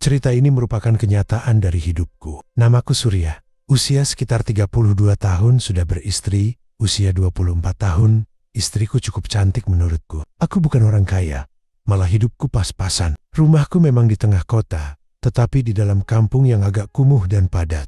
Cerita ini merupakan kenyataan dari hidupku. Namaku Surya. Usia sekitar 32 tahun, sudah beristri. Usia 24 tahun, istriku cukup cantik menurutku. Aku bukan orang kaya, malah hidupku pas-pasan. Rumahku memang di tengah kota, tetapi di dalam kampung yang agak kumuh dan padat.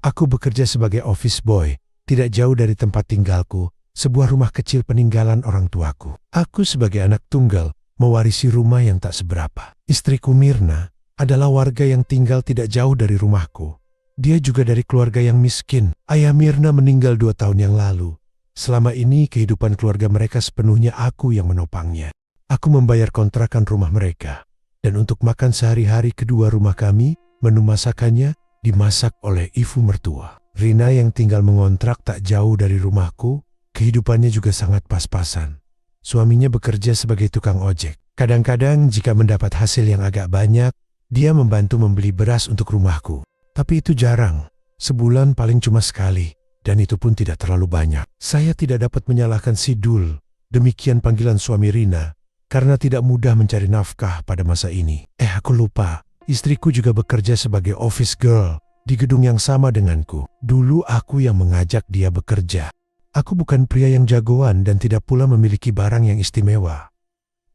Aku bekerja sebagai office boy, tidak jauh dari tempat tinggalku, sebuah rumah kecil peninggalan orang tuaku. Aku sebagai anak tunggal, mewarisi rumah yang tak seberapa. Istriku Mirna adalah warga yang tinggal tidak jauh dari rumahku. Dia juga dari keluarga yang miskin. Ayah Mirna meninggal 2 tahun yang lalu. Selama ini kehidupan keluarga mereka sepenuhnya aku yang menopangnya. Aku membayar kontrakan rumah mereka. Dan untuk makan sehari-hari kedua rumah kami, menu masakannya dimasak oleh ibu mertua. Rina yang tinggal mengontrak tak jauh dari rumahku, kehidupannya juga sangat pas-pasan. Suaminya bekerja sebagai tukang ojek. Kadang-kadang jika mendapat hasil yang agak banyak, dia membantu membeli beras untuk rumahku. Tapi itu jarang, sebulan paling cuma sekali, dan itu pun tidak terlalu banyak. Saya tidak dapat menyalahkan si Dul, demikian panggilan suami Rina, karena tidak mudah mencari nafkah pada masa ini. Aku lupa, istriku juga bekerja sebagai office girl di gedung yang sama denganku. Dulu aku yang mengajak dia bekerja. Aku bukan pria yang jagoan dan tidak pula memiliki barang yang istimewa.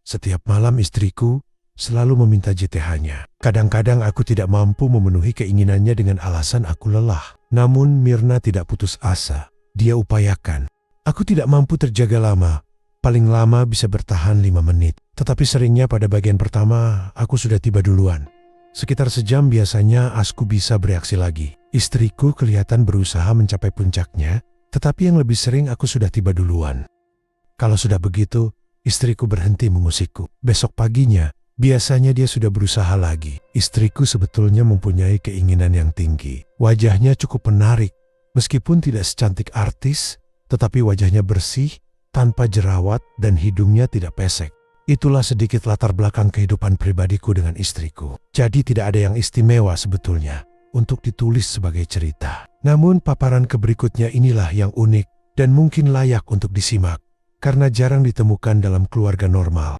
Setiap malam istriku selalu meminta JTH-nya. Kadang-kadang aku tidak mampu memenuhi keinginannya dengan alasan aku lelah. Namun Mirna tidak putus asa. Dia upayakan. Aku tidak mampu terjaga lama. Paling lama bisa bertahan 5 menit. Tetapi seringnya pada bagian pertama aku sudah tiba duluan. Sekitar sejam biasanya aku bisa bereaksi lagi. Istriku kelihatan berusaha mencapai puncaknya, tetapi yang lebih sering aku sudah tiba duluan. Kalau sudah begitu, istriku berhenti mengusikku. Besok paginya, biasanya dia sudah berusaha lagi. Istriku sebetulnya mempunyai keinginan yang tinggi. Wajahnya cukup menarik, meskipun tidak secantik artis, tetapi wajahnya bersih, tanpa jerawat dan hidungnya tidak pesek. Itulah sedikit latar belakang kehidupan pribadiku dengan istriku. Jadi tidak ada yang istimewa sebetulnya untuk ditulis sebagai cerita. Namun paparan berikutnya inilah yang unik dan mungkin layak untuk disimak, karena jarang ditemukan dalam keluarga normal.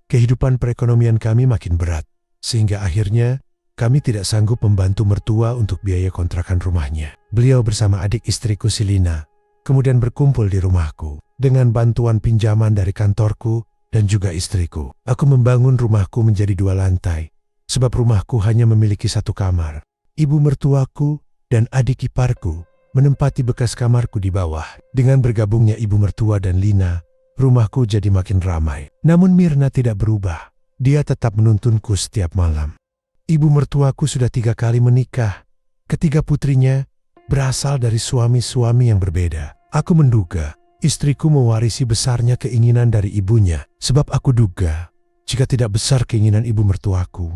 Kehidupan perekonomian kami makin berat, sehingga akhirnya kami tidak sanggup membantu mertua untuk biaya kontrakan rumahnya. Beliau bersama adik istriku Silina kemudian berkumpul di rumahku. Dengan bantuan pinjaman dari kantorku dan juga istriku, aku membangun rumahku menjadi 2 lantai, sebab rumahku hanya memiliki 1 kamar. Ibu mertuaku dan adik iparku menempati bekas kamarku di bawah. Dengan bergabungnya ibu mertua dan Lina, rumahku jadi makin ramai. Namun Mirna tidak berubah. Dia tetap menuntunku setiap malam. Ibu mertuaku sudah 3 kali menikah. Ketiga putrinya berasal dari suami-suami yang berbeda. Aku menduga istriku mewarisi besarnya keinginan dari ibunya. Sebab aku duga, jika tidak besar keinginan ibu mertuaku,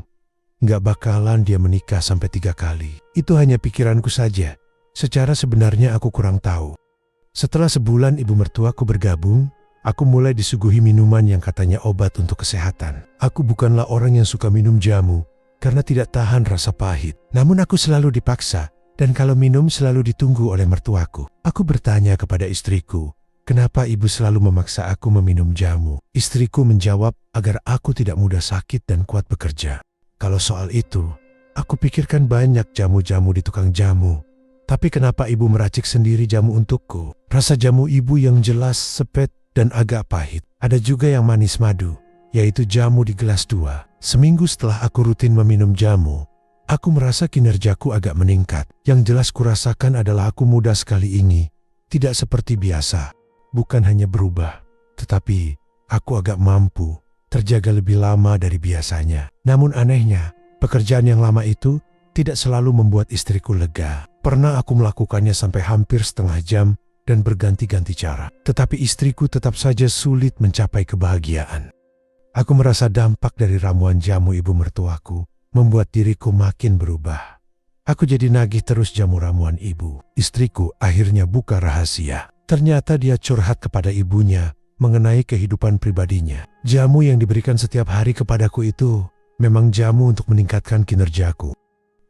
nggak bakalan dia menikah sampai 3 kali. Itu hanya pikiranku saja. Secara sebenarnya aku kurang tahu. Setelah sebulan ibu mertuaku bergabung, aku mulai disuguhi minuman yang katanya obat untuk kesehatan. Aku bukanlah orang yang suka minum jamu karena tidak tahan rasa pahit. Namun aku selalu dipaksa, dan kalau minum selalu ditunggu oleh mertuaku. Aku bertanya kepada istriku, kenapa ibu selalu memaksa aku meminum jamu? Istriku menjawab agar aku tidak mudah sakit dan kuat bekerja. Kalau soal itu, aku pikirkan banyak jamu-jamu di tukang jamu. Tapi kenapa ibu meracik sendiri jamu untukku? Rasa jamu ibu yang jelas sepet dan agak pahit. Ada juga yang manis madu, yaitu jamu di gelas 2. Seminggu setelah aku rutin meminum jamu, aku merasa kinerjaku agak meningkat. Yang jelas kurasakan adalah aku mudah sekali ini. Tidak seperti biasa. Bukan hanya berubah, tetapi aku agak mampu terjaga lebih lama dari biasanya. Namun anehnya, pekerjaan yang lama itu tidak selalu membuat istriku lega. Pernah aku melakukannya sampai hampir setengah jam dan berganti-ganti cara. Tetapi istriku tetap saja sulit mencapai kebahagiaan. Aku merasa dampak dari ramuan jamu ibu mertuaku membuat diriku makin berubah. Aku jadi nagih terus jamu ramuan ibu. Istriku akhirnya buka rahasia. Ternyata dia curhat kepada ibunya mengenai kehidupan pribadinya. Jamu yang diberikan setiap hari kepadaku itu memang jamu untuk meningkatkan kinerjaku.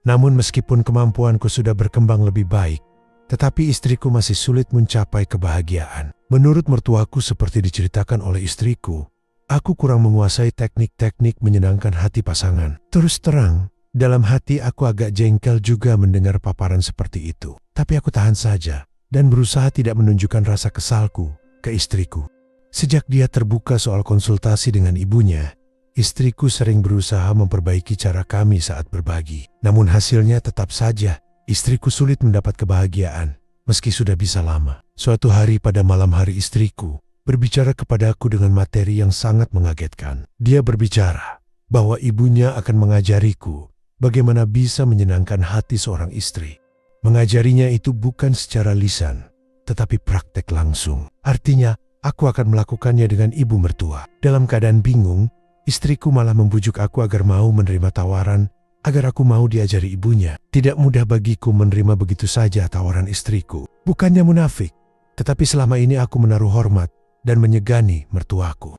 Namun meskipun kemampuanku sudah berkembang lebih baik, tetapi istriku masih sulit mencapai kebahagiaan. Menurut mertuaku seperti diceritakan oleh istriku, aku kurang menguasai teknik-teknik menyenangkan hati pasangan. Terus terang, Dalam hati aku agak jengkel juga mendengar paparan seperti itu. Tapi aku tahan saja dan berusaha tidak menunjukkan rasa kesalku ke istriku. Sejak dia terbuka soal konsultasi dengan ibunya, istriku sering berusaha memperbaiki cara kami saat berbagi. Namun hasilnya tetap saja, istriku sulit mendapat kebahagiaan meski sudah bisa lama. Suatu hari pada malam hari istriku berbicara kepadaku dengan materi yang sangat mengagetkan. Dia berbicara bahwa ibunya akan mengajariku bagaimana bisa menyenangkan hati seorang istri. Mengajarinya itu bukan secara lisan, tetapi praktek langsung. Artinya, aku akan melakukannya dengan ibu mertua. Dalam keadaan bingung, istriku malah membujuk aku agar mau menerima tawaran, agar aku mau diajari ibunya. Tidak mudah bagiku menerima begitu saja tawaran istriku. Bukannya munafik, tetapi selama ini aku menaruh hormat dan menyegani mertuaku.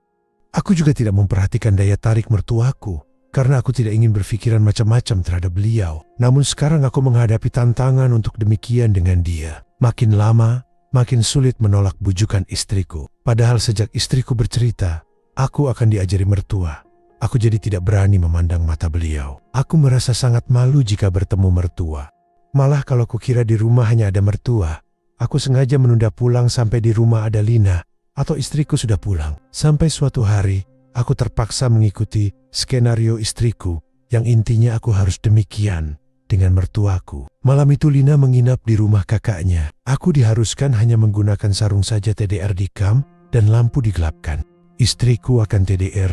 Aku juga tidak memperhatikan daya tarik mertuaku, karena aku tidak ingin berpikiran macam-macam terhadap beliau. Namun sekarang aku menghadapi tantangan untuk demikian dengan dia. Makin lama, makin sulit menolak bujukan istriku. Padahal sejak istriku bercerita, aku akan diajari mertua, aku jadi tidak berani memandang mata beliau. Aku merasa sangat malu jika bertemu mertua. Malah kalau kukira di rumah hanya ada mertua, aku sengaja menunda pulang sampai di rumah ada Lina atau istriku sudah pulang. Sampai suatu hari, aku terpaksa mengikuti skenario istriku yang intinya aku harus demikian dengan mertuaku. Malam itu Lina menginap di rumah kakaknya. Aku diharuskan hanya menggunakan sarung saja TDR di kam dan lampu digelapkan. Istriku akan TDR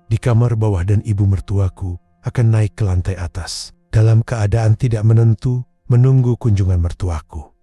di kamar bawah dan ibu mertuaku akan naik ke lantai atas. Dalam keadaan tidak menentu menunggu kunjungan mertuaku.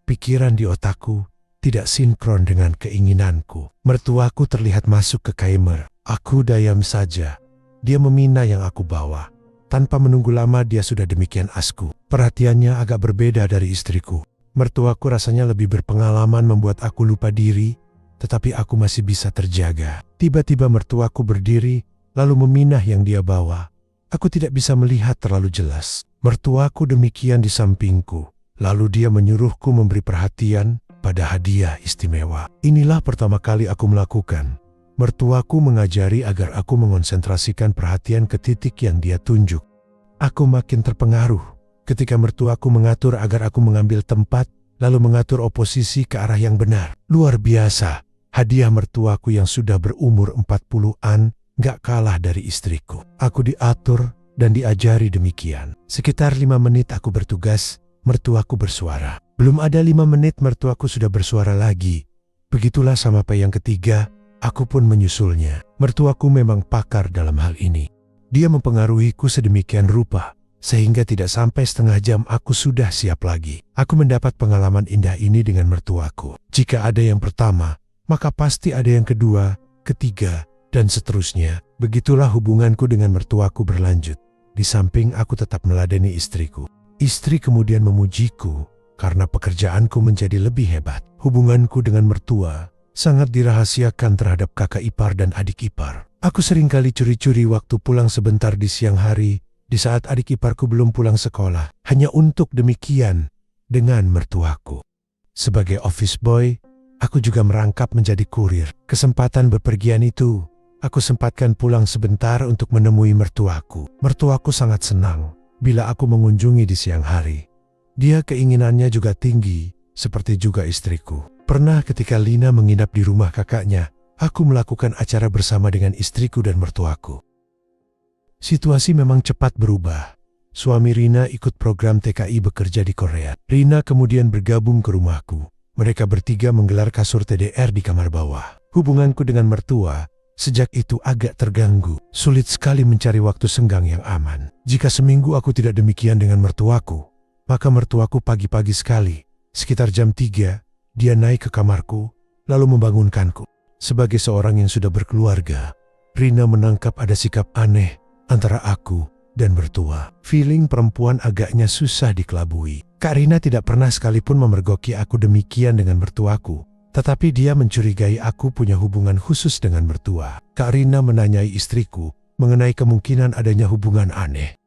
Pikiran di otakku tidak sinkron dengan keinginanku. Mertuaku terlihat masuk ke kamar. Aku diam saja. Dia memina yang aku bawa. Tanpa menunggu lama dia sudah demikian asku. Perhatiannya agak berbeda dari istriku. Mertuaku rasanya lebih berpengalaman membuat aku lupa diri, tetapi aku masih bisa terjaga. Tiba-tiba mertuaku berdiri, lalu meminah yang dia bawa. Aku tidak bisa melihat terlalu jelas. Mertuaku demikian di sampingku. Lalu dia menyuruhku memberi perhatian pada hadiah istimewa. Inilah pertama kali aku melakukan. Mertuaku mengajari agar aku mengonsentrasikan perhatian ke titik yang dia tunjuk. Aku makin terpengaruh ketika mertuaku mengatur agar aku mengambil tempat, lalu mengatur oposisi ke arah yang benar. Luar biasa, hadiah mertuaku yang sudah berumur 40-an gak kalah dari istriku. Aku diatur dan diajari demikian. Sekitar 5 menit aku bertugas, mertuaku bersuara. Belum ada 5 menit mertuaku sudah bersuara lagi. Begitulah sampai yang ketiga, aku pun menyusulnya. Mertuaku memang pakar dalam hal ini. Dia mempengaruhiku sedemikian rupa, sehingga tidak sampai setengah jam aku sudah siap lagi. Aku mendapat pengalaman indah ini dengan mertuaku. Jika ada yang pertama, maka pasti ada yang kedua, ketiga, dan seterusnya. Begitulah hubunganku dengan mertuaku berlanjut. Di samping aku tetap meladeni istriku. Istri kemudian memujiku karena pekerjaanku menjadi lebih hebat. Hubunganku dengan mertua sangat dirahasiakan terhadap kakak ipar dan adik ipar. Aku seringkali curi-curi waktu pulang sebentar di siang hari, di saat adik iparku belum pulang sekolah, hanya untuk demikian dengan mertuaku. Sebagai office boy, aku juga merangkap menjadi kurir. Kesempatan bepergian itu, aku sempatkan pulang sebentar untuk menemui mertuaku. Mertuaku sangat senang bila aku mengunjungi di siang hari. Dia keinginannya juga tinggi, seperti juga istriku. Pernah ketika Lina menginap di rumah kakaknya, aku melakukan acara bersama dengan istriku dan mertuaku. Situasi memang cepat berubah. Suami Rina ikut program TKI bekerja di Korea. Rina kemudian bergabung ke rumahku. Mereka bertiga menggelar kasur TDR di kamar bawah. Hubunganku dengan mertua sejak itu agak terganggu. Sulit sekali mencari waktu senggang yang aman. Jika seminggu aku tidak demikian dengan mertuaku, maka mertuaku pagi-pagi sekali, sekitar jam 3, dia naik ke kamarku, lalu membangunkanku. Sebagai seorang yang sudah berkeluarga, Rina menangkap ada sikap aneh antara aku dan mertua. Feeling perempuan agaknya susah dikelabui. Kak Rina tidak pernah sekalipun memergoki aku demikian dengan mertuaku. Tetapi dia mencurigai aku punya hubungan khusus dengan mertua. Kak Rina menanyai istriku mengenai kemungkinan adanya hubungan aneh.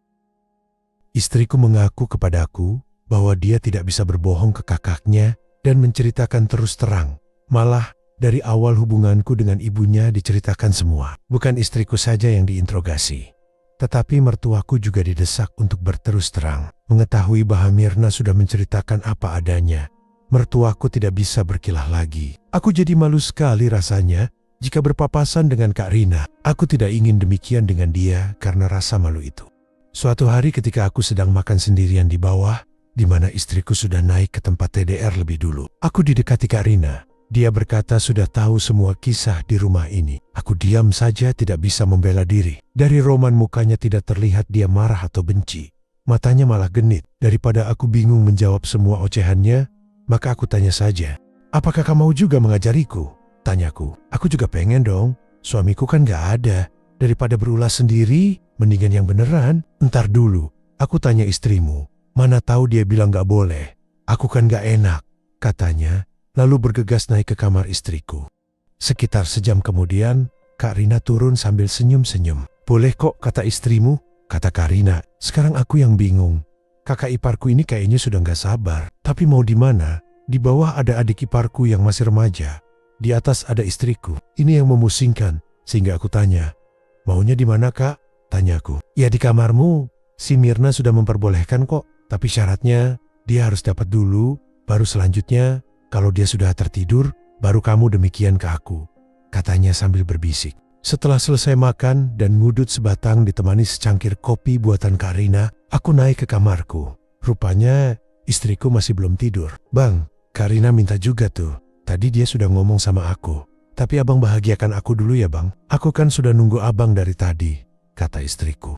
Istriku mengaku kepadaku bahwa dia tidak bisa berbohong ke kakaknya dan menceritakan terus terang. Malah dari awal hubunganku dengan ibunya diceritakan semua. Bukan istriku saja yang diinterogasi, Tetapi mertuaku juga didesak untuk berterus terang. Mengetahui bahwa Mirna sudah menceritakan apa adanya, mertuaku tidak bisa berkilah lagi. Aku jadi malu sekali rasanya jika berpapasan dengan Kak Rina. Aku tidak ingin demikian dengan dia karena rasa malu itu. Suatu hari ketika aku sedang makan sendirian di bawah, di mana istriku sudah naik ke tempat TDR lebih dulu, aku didekati Kak Rina. Dia berkata sudah tahu semua kisah di rumah ini. Aku diam saja, tidak bisa membela diri. Dari roman mukanya tidak terlihat dia marah atau benci. Matanya malah genit. Daripada aku bingung menjawab semua ocehannya, maka aku tanya saja, "Apakah kamu mau juga mengajariku?" Tanyaku. Aku juga pengen dong. Suamiku kan gak ada. Daripada berulas sendiri, mendingan yang beneran. Entar dulu, aku tanya istrimu. Mana tahu dia bilang gak boleh. Aku kan gak enak, katanya. Lalu bergegas naik ke kamar istriku. Sekitar sejam kemudian, Kak Rina turun sambil senyum-senyum. "Boleh kok," kata istrimu, kata Kak Rina. Sekarang aku yang bingung. Kakak iparku ini kayaknya sudah gak sabar. Tapi mau di mana? Di bawah ada adik iparku yang masih remaja. Di atas ada istriku. Ini yang memusingkan. Sehingga aku tanya, "Maunya di mana, Kak?" Tanyaku. "Ya di kamarmu. Si Mirna sudah memperbolehkan kok. Tapi syaratnya dia harus dapat dulu, baru selanjutnya kalau dia sudah tertidur, baru kamu demikian ke aku," katanya sambil berbisik. Setelah selesai makan dan ngudut sebatang ditemani secangkir kopi buatan Kak Rina, aku naik ke kamarku. Rupanya istriku masih belum tidur. "Bang, Kak Rina minta juga tuh. Tadi dia sudah ngomong sama aku. Tapi abang bahagiakan aku dulu ya bang. Aku kan sudah nunggu abang dari tadi," kata istriku.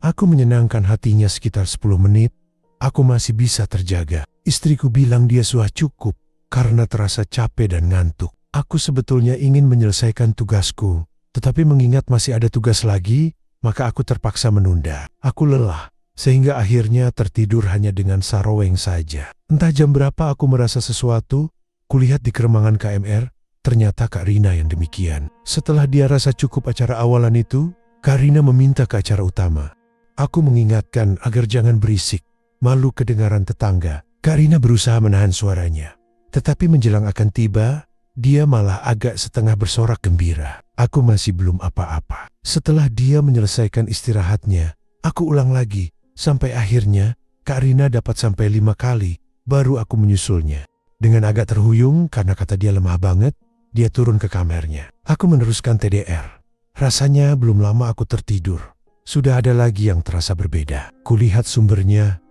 Aku menyenangkan hatinya sekitar 10 menit. Aku masih bisa terjaga. Istriku bilang dia sudah cukup karena terasa capek dan ngantuk. Aku sebetulnya ingin menyelesaikan tugasku, tetapi mengingat masih ada tugas lagi, maka aku terpaksa menunda. Aku lelah, sehingga akhirnya tertidur hanya dengan saroweng saja. Entah jam berapa aku merasa sesuatu, kulihat di keremangan KMR, ternyata Kak Rina yang demikian. Setelah dia rasa cukup acara awalan itu, Kak Rina meminta ke acara utama. Aku mengingatkan agar jangan berisik, malu kedengaran tetangga. Kak Rina berusaha menahan suaranya. Tetapi menjelang akan tiba, dia malah agak setengah bersorak gembira. Aku masih belum apa-apa. Setelah dia menyelesaikan istirahatnya, aku ulang lagi. Sampai akhirnya, Kak Rina dapat sampai 5 kali, baru aku menyusulnya. Dengan agak terhuyung karena kata dia lemah banget, dia turun ke kamarnya. Aku meneruskan TDR. Rasanya belum lama aku tertidur. Sudah ada lagi yang terasa berbeda. Kulihat sumbernya.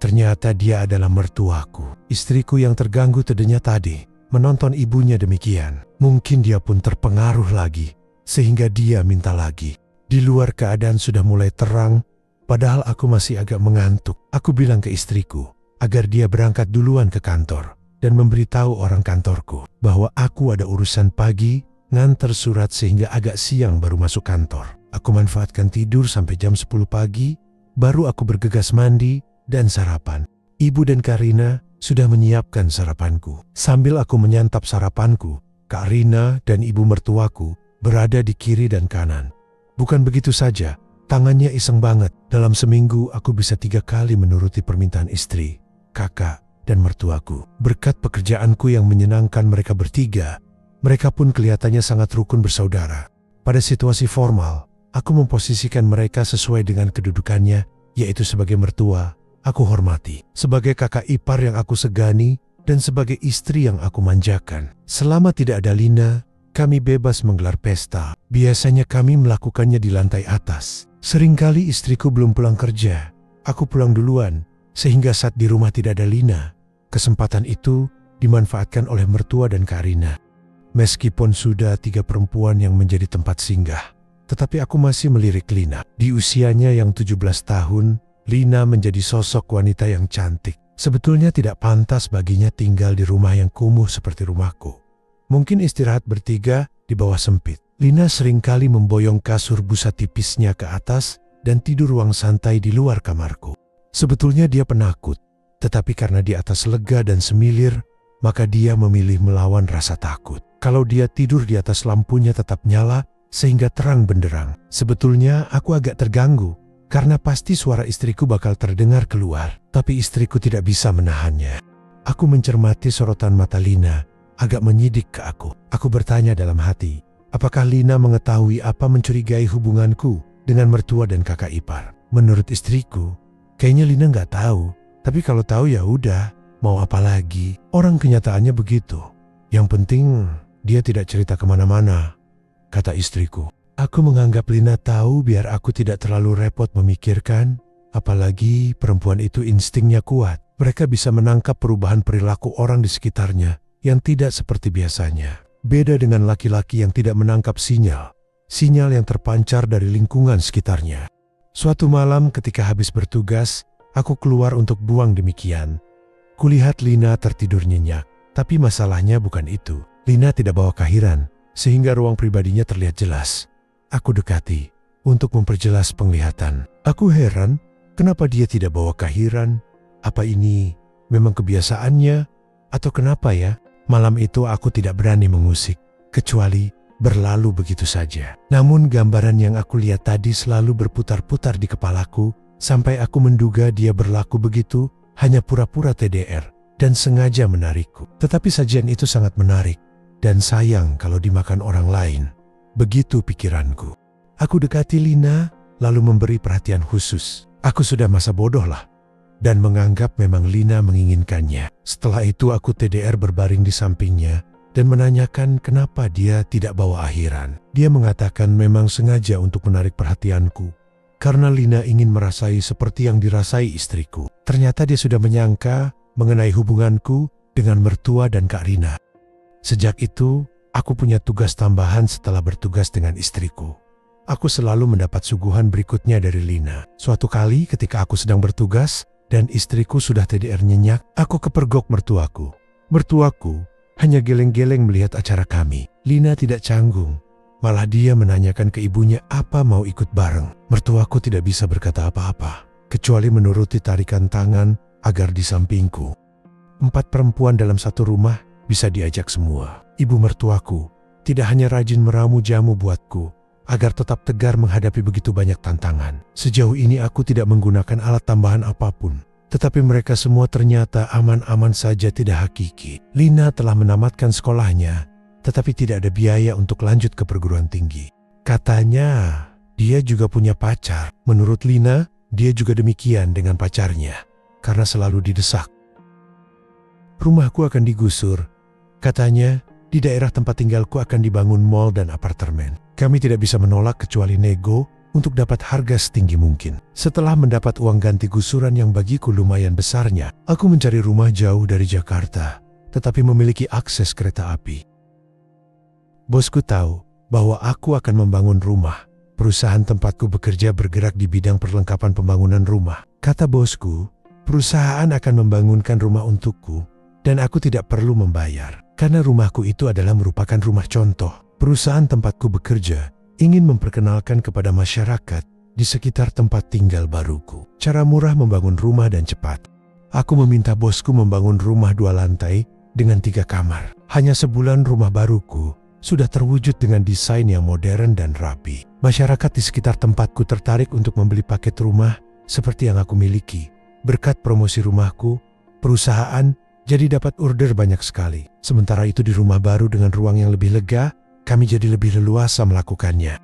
Ternyata dia adalah mertuaku. Istriku yang terganggu tedenya tadi menonton ibunya demikian. Mungkin dia pun terpengaruh lagi, sehingga dia minta lagi. Di luar keadaan sudah mulai terang, padahal aku masih agak mengantuk. Aku bilang ke istriku agar dia berangkat duluan ke kantor dan memberitahu orang kantorku bahwa aku ada urusan pagi, nganter surat sehingga agak siang baru masuk kantor. Aku manfaatkan tidur sampai jam 10 pagi, baru aku bergegas mandi dan sarapan. Ibu dan Kak Rina sudah menyiapkan sarapanku. Sambil aku menyantap sarapanku, Kak Rina dan ibu mertuaku berada di kiri dan kanan. Bukan begitu saja, tangannya iseng banget. Dalam seminggu aku bisa 3 kali menuruti permintaan istri, kakak, dan mertuaku. Berkat pekerjaanku yang menyenangkan mereka bertiga, mereka pun kelihatannya sangat rukun bersaudara. Pada situasi formal, aku memposisikan mereka sesuai dengan kedudukannya, yaitu sebagai mertua, aku hormati, sebagai kakak ipar yang aku segani, dan sebagai istri yang aku manjakan. Selama tidak ada Lina, kami bebas menggelar pesta. Biasanya kami melakukannya di lantai atas. Seringkali istriku belum pulang kerja. Aku pulang duluan, sehingga saat di rumah tidak ada Lina, kesempatan itu dimanfaatkan oleh mertua dan Kak Rina. Meskipun sudah 3 perempuan yang menjadi tempat singgah, tetapi aku masih melirik Lina. Di usianya yang 17 tahun, Lina menjadi sosok wanita yang cantik. Sebetulnya tidak pantas baginya tinggal di rumah yang kumuh seperti rumahku. Mungkin istirahat bertiga di bawah sempit. Lina seringkali memboyong kasur busa tipisnya ke atas dan tidur ruang santai di luar kamarku. Sebetulnya dia penakut, tetapi karena di atas lega dan semilir, maka dia memilih melawan rasa takut. Kalau dia tidur di atas lampunya tetap nyala sehingga terang benderang. Sebetulnya aku agak terganggu, karena pasti suara istriku bakal terdengar keluar, tapi istriku tidak bisa menahannya. Aku mencermati sorotan mata Lina, agak menyidik ke aku. Aku bertanya dalam hati, apakah Lina mengetahui apa mencurigai hubunganku dengan mertua dan kakak ipar. Menurut istriku, kayaknya Lina nggak tahu. Tapi kalau tahu ya udah, mau apa lagi? Orang kenyataannya begitu. Yang penting dia tidak cerita kemana-mana, kata istriku. Aku menganggap Lina tahu biar aku tidak terlalu repot memikirkan. Apalagi perempuan itu instingnya kuat. Mereka bisa menangkap perubahan perilaku orang di sekitarnya yang tidak seperti biasanya. Beda dengan laki-laki yang tidak menangkap sinyal yang terpancar dari lingkungan sekitarnya. Suatu malam ketika habis bertugas, aku keluar untuk buang demikian. Kulihat Lina tertidur nyenyak, tapi masalahnya bukan itu. Lina tidak bawa kahiran, sehingga ruang pribadinya terlihat jelas. Aku dekati untuk memperjelas penglihatan. Aku heran, kenapa dia tidak bawa kahiran? Apa ini memang kebiasaannya? Atau kenapa ya? Malam itu aku tidak berani mengusik, kecuali berlalu begitu saja. Namun gambaran yang aku lihat tadi selalu berputar-putar di kepalaku, sampai aku menduga dia berlaku begitu hanya pura-pura TDR dan sengaja menarikku. Tetapi sajian itu sangat menarik dan sayang kalau dimakan orang lain. Begitu pikiranku. Aku dekati Lina lalu memberi perhatian khusus. Aku sudah masa bodoh lah dan menganggap memang Lina menginginkannya. Setelah itu aku TDR berbaring di sampingnya dan menanyakan kenapa dia tidak bawa akhiran. Dia mengatakan memang sengaja untuk menarik perhatianku karena Lina ingin merasai seperti yang dirasai istriku. Ternyata dia sudah menyangka mengenai hubunganku dengan mertua dan Kak Rina. Sejak itu, aku punya tugas tambahan setelah bertugas dengan istriku. Aku selalu mendapat suguhan berikutnya dari Lina. Suatu kali ketika aku sedang bertugas dan istriku sudah TDR nyenyak, aku kepergok mertuaku. Mertuaku hanya geleng-geleng melihat acara kami. Lina tidak canggung, malah dia menanyakan ke ibunya apa mau ikut bareng. Mertuaku tidak bisa berkata apa-apa, kecuali menuruti tarikan tangan agar di sampingku. 4 perempuan dalam satu rumah bisa diajak semua. Ibu mertuaku tidak hanya rajin meramu jamu buatku agar tetap tegar menghadapi begitu banyak tantangan. Sejauh ini aku tidak menggunakan alat tambahan apapun, tetapi mereka semua ternyata aman-aman saja, tidak hakiki. Lina telah menamatkan sekolahnya, tetapi tidak ada biaya untuk lanjut ke perguruan tinggi. Katanya dia juga punya pacar. Menurut Lina, dia juga demikian dengan pacarnya karena selalu didesak. Rumahku akan digusur. Katanya, di daerah tempat tinggalku akan dibangun mall dan apartemen. Kami tidak bisa menolak kecuali nego untuk dapat harga setinggi mungkin. Setelah mendapat uang ganti gusuran yang bagiku lumayan besarnya, aku mencari rumah jauh dari Jakarta, tetapi memiliki akses kereta api. Bosku tahu bahwa aku akan membangun rumah. Perusahaan tempatku bekerja bergerak di bidang perlengkapan pembangunan rumah. Kata bosku, perusahaan akan membangunkan rumah untukku dan aku tidak perlu membayar. Karena rumahku itu adalah merupakan rumah contoh. Perusahaan tempatku bekerja ingin memperkenalkan kepada masyarakat di sekitar tempat tinggal baruku cara murah membangun rumah dan cepat. Aku meminta bosku membangun rumah 2 lantai dengan 3 kamar. Hanya sebulan rumah baruku sudah terwujud dengan desain yang modern dan rapi. Masyarakat di sekitar tempatku tertarik untuk membeli paket rumah seperti yang aku miliki. Berkat promosi rumahku, perusahaan jadi dapat order banyak sekali. Sementara itu di rumah baru dengan ruang yang lebih lega, kami jadi lebih leluasa melakukannya.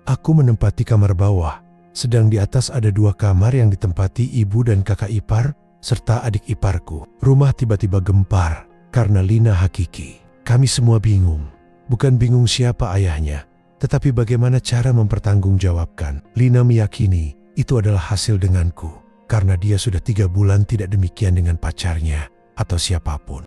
Aku menempati kamar bawah, sedang di atas ada 2 kamar yang ditempati ibu dan kakak ipar, serta adik iparku. Rumah tiba-tiba gempar karena Lina hakiki. Kami semua bingung. Bukan bingung siapa ayahnya, tetapi bagaimana cara mempertanggungjawabkan. Lina meyakini itu adalah hasil denganku, karena dia sudah 3 bulan tidak demikian dengan pacarnya atau siapapun.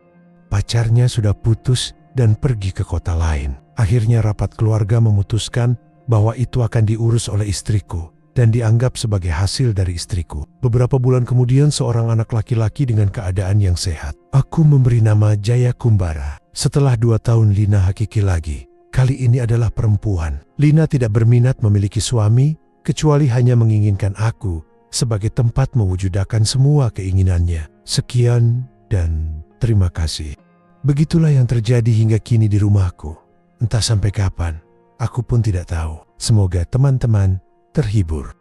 Pacarnya sudah putus dan pergi ke kota lain. Akhirnya rapat keluarga memutuskan bahwa itu akan diurus oleh istriku dan dianggap sebagai hasil dari istriku. Beberapa bulan kemudian seorang anak laki-laki dengan keadaan yang sehat. Aku memberi nama Jaya Kumbara. Setelah 2 tahun Lina hakiki lagi. Kali ini adalah perempuan. Lina tidak berminat memiliki suami, kecuali hanya menginginkan aku sebagai tempat mewujudakan semua keinginannya. Sekian dan terima kasih. Begitulah yang terjadi hingga kini di rumahku. Entah sampai kapan, aku pun tidak tahu. Semoga teman-teman terhibur.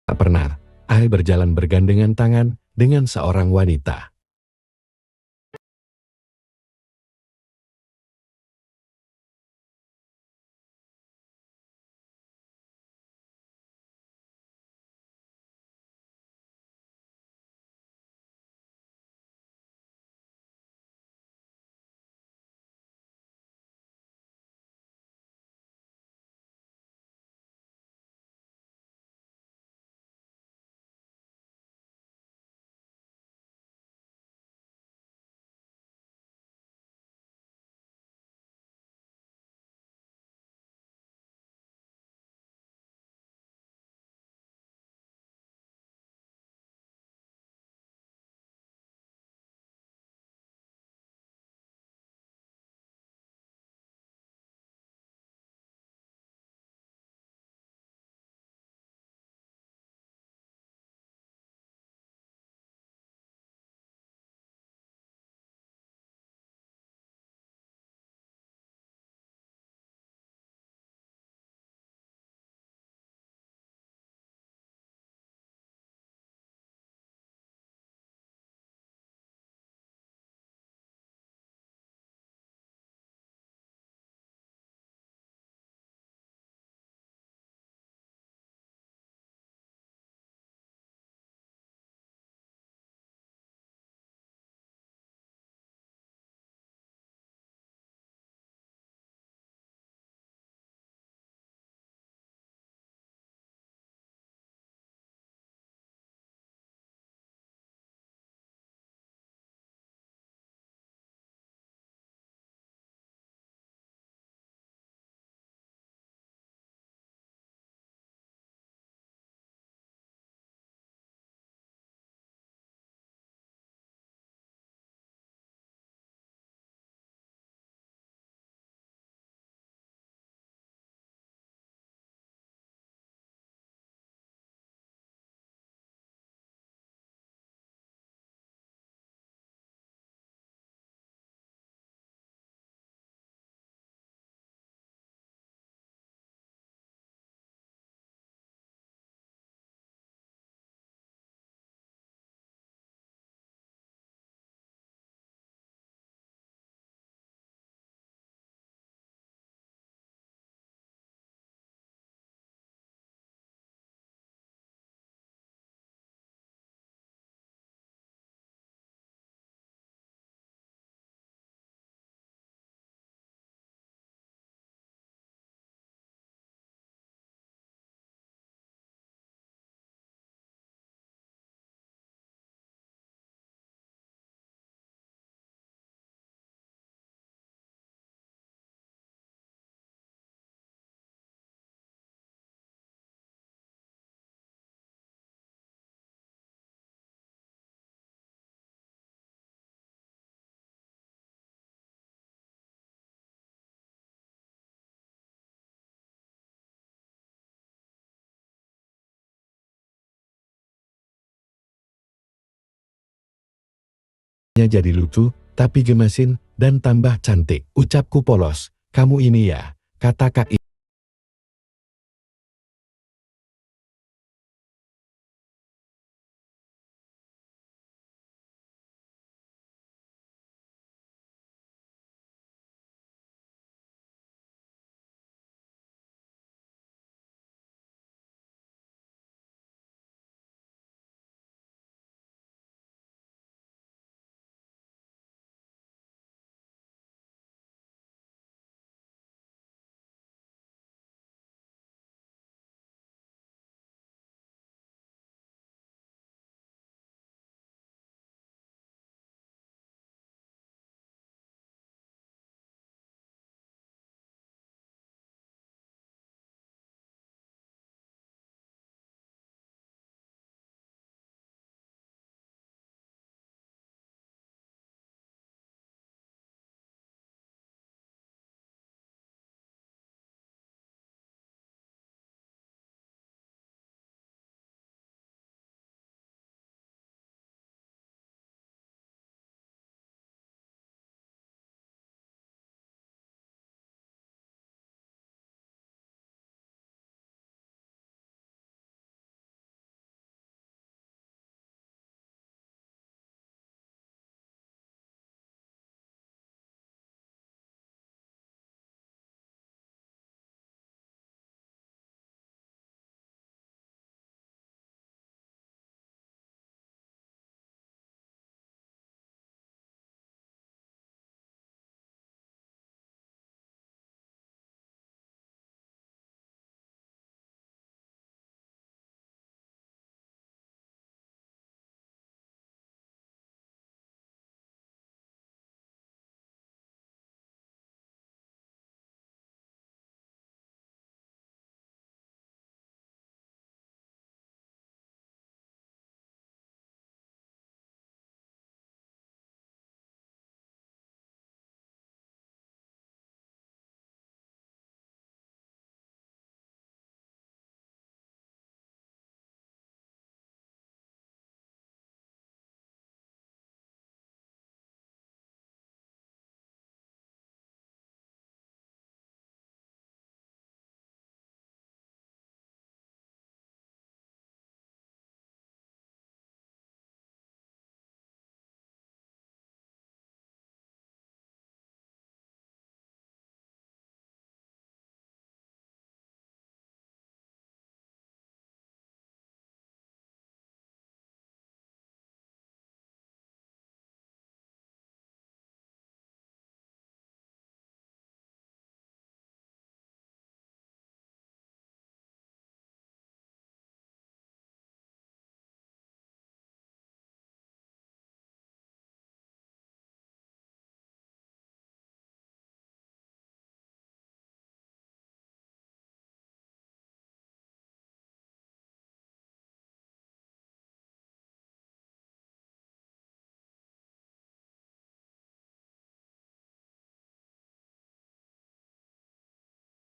Tak pernah, Ai berjalan bergandengan tangan dengan seorang wanita. Jadi lucu, tapi gemesin, dan tambah cantik. Ucapku polos, kamu ini ya, kata Kak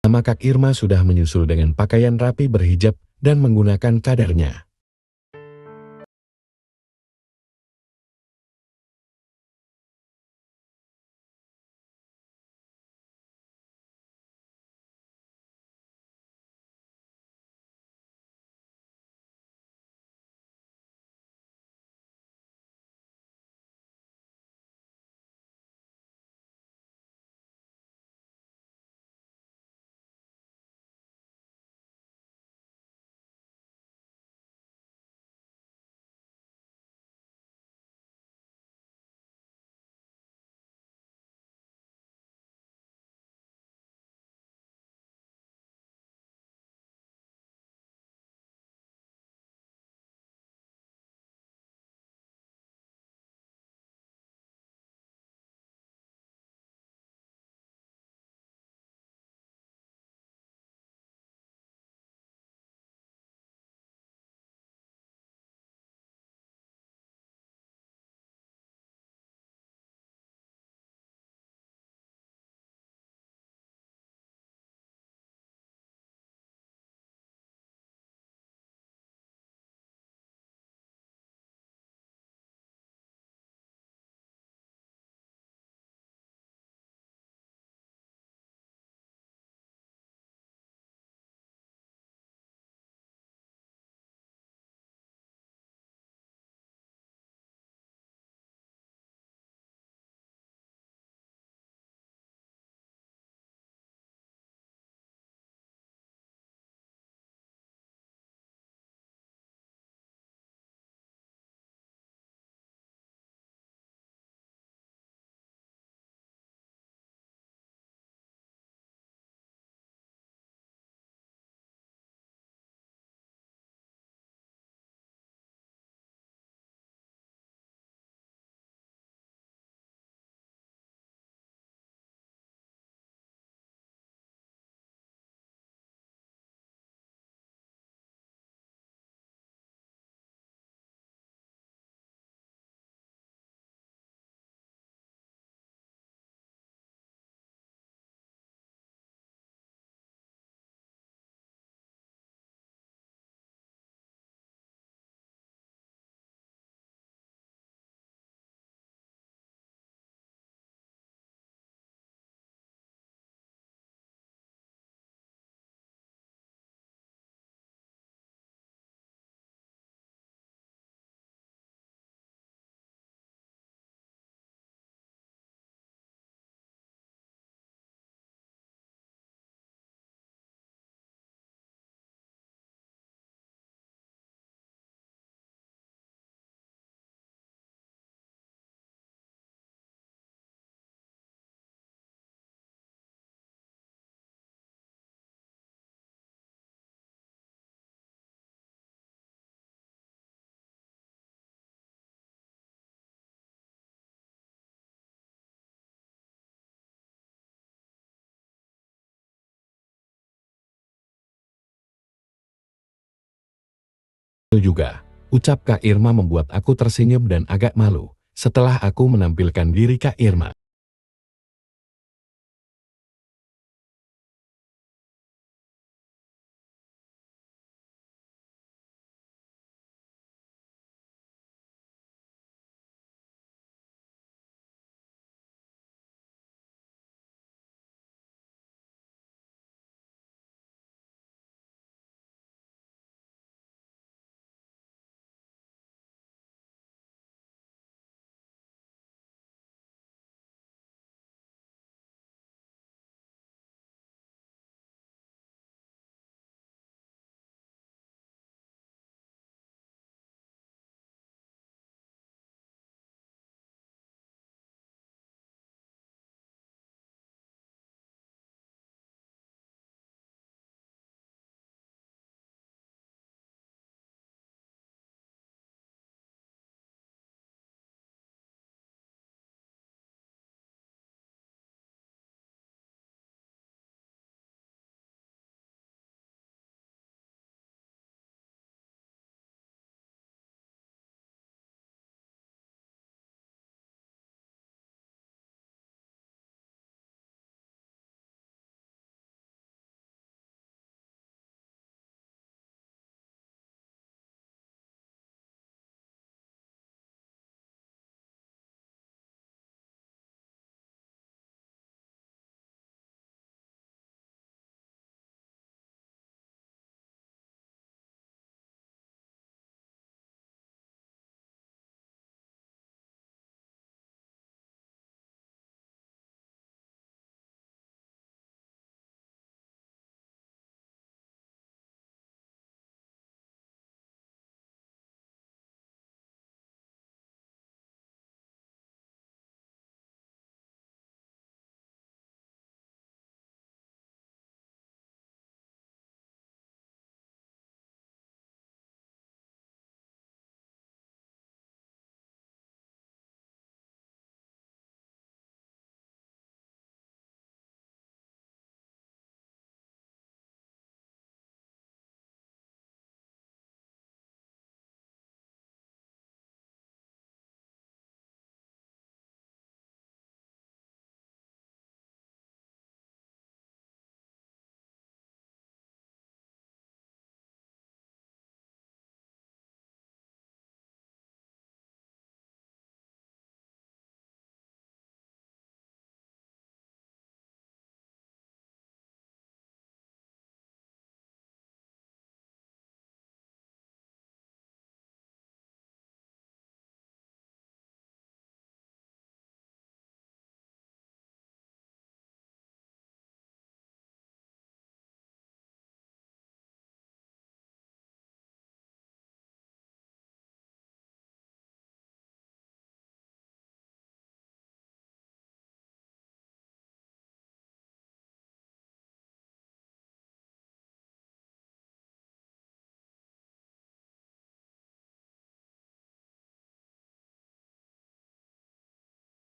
Nama Kak Irma sudah menyusul dengan pakaian rapi berhijab dan menggunakan cadarnya. Itu juga, ucap Kak Irma membuat aku tersenyum dan agak malu setelah aku menampilkan diri Kak Irma.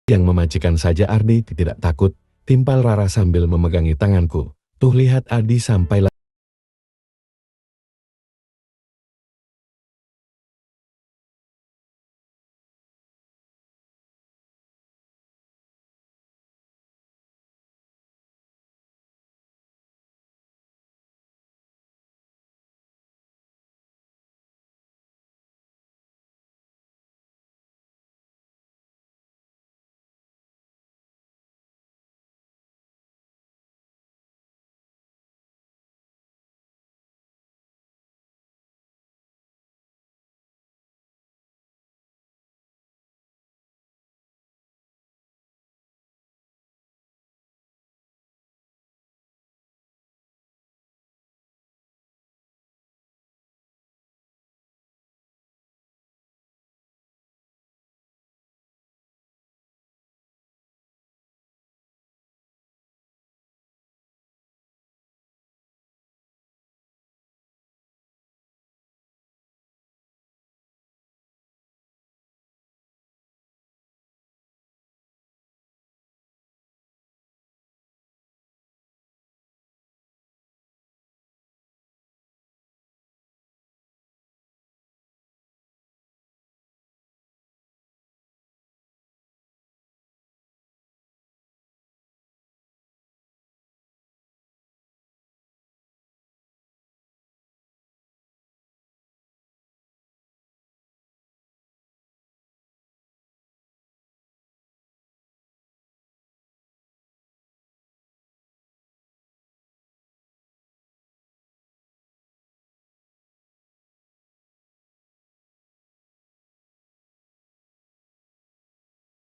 Yang memajikan saja Ardi tidak takut, timpal Rara sambil memegangi tanganku. Tuh lihat Ardi sampai